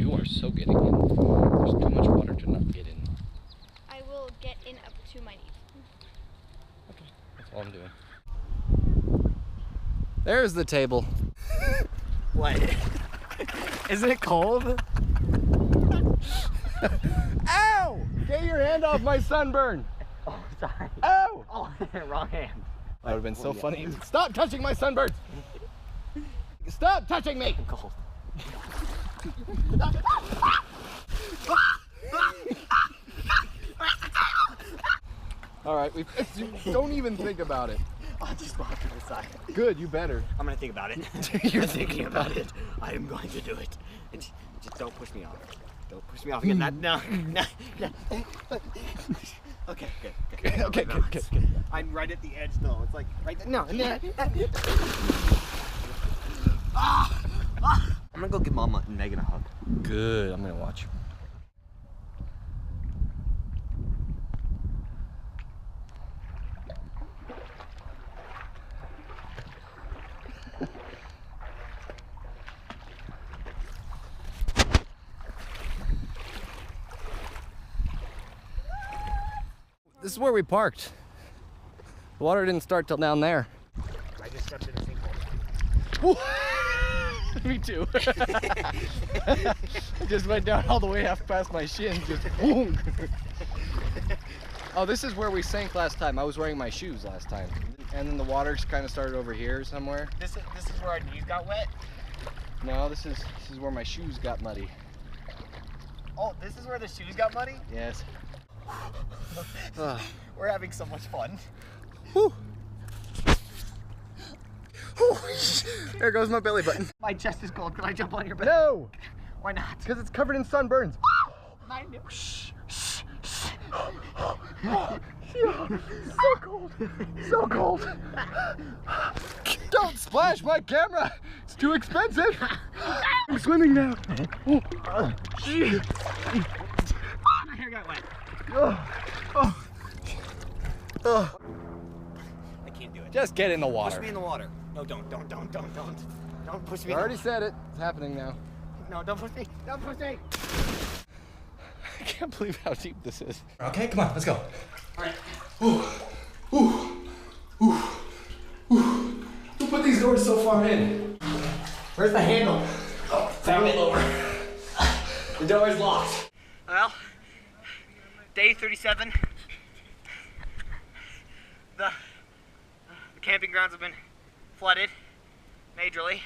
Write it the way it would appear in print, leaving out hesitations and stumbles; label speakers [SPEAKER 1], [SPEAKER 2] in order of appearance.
[SPEAKER 1] You are so getting in. There's too much water to not get in.
[SPEAKER 2] I will get in up to my knees.
[SPEAKER 1] Okay, that's all I'm doing. There's the table.
[SPEAKER 3] What? Isn't it cold?
[SPEAKER 1] Ow! Get your hand off my sunburn!
[SPEAKER 3] Oh, sorry.
[SPEAKER 1] Ow!
[SPEAKER 3] Oh, wrong hand.
[SPEAKER 1] That would have been so funny. Stop touching my sunburns! Stop touching me!
[SPEAKER 3] I'm cold.
[SPEAKER 1] All right, don't even think about it.
[SPEAKER 3] I'll just walk to the side.
[SPEAKER 1] Good, you better.
[SPEAKER 3] I'm gonna think about it.
[SPEAKER 1] You're
[SPEAKER 3] thinking about it. I am going to do it. Just don't push me off. Don't push me off again. No. Okay, good.
[SPEAKER 1] Okay, good.
[SPEAKER 3] I'm right at the edge though. It's like right there. No. I'm gonna go give Mama and Megan a hug.
[SPEAKER 1] Good, I'm gonna watch. This is where we parked. The water didn't start till down there.
[SPEAKER 3] I just stepped in a sinkhole.
[SPEAKER 1] Me too. I just went down all the way half past my shins. Just boom. Oh, this is where we sank last time. I was wearing my shoes last time. And then the water kind of started over here somewhere.
[SPEAKER 3] This is where our knees got wet?
[SPEAKER 1] No, this is where my shoes got muddy.
[SPEAKER 3] Oh, this is where the shoes got muddy?
[SPEAKER 1] Yes.
[SPEAKER 3] We're having so much fun.
[SPEAKER 1] Whew. There goes my belly button.
[SPEAKER 3] My chest is cold. Can I jump on your back?
[SPEAKER 1] No!
[SPEAKER 3] Why not?
[SPEAKER 1] Because it's covered in sunburns.
[SPEAKER 3] I knew.
[SPEAKER 1] So cold. So cold. Don't splash my camera. It's too expensive. I'm swimming now.
[SPEAKER 3] My hair got wet. I can't do it.
[SPEAKER 1] Just get in the water.
[SPEAKER 3] Push me in the water. No, don't. Don't push me.
[SPEAKER 1] I already said it. It's happening now.
[SPEAKER 3] No, don't push me. Don't push me.
[SPEAKER 1] I can't believe how deep this is.
[SPEAKER 4] Okay, come on, let's go.
[SPEAKER 3] All right.
[SPEAKER 4] Who put these doors so far in?
[SPEAKER 3] Where's the handle?
[SPEAKER 4] Oh, found it lower. The door is locked.
[SPEAKER 3] Well, day 37. The camping grounds have been flooded majorly.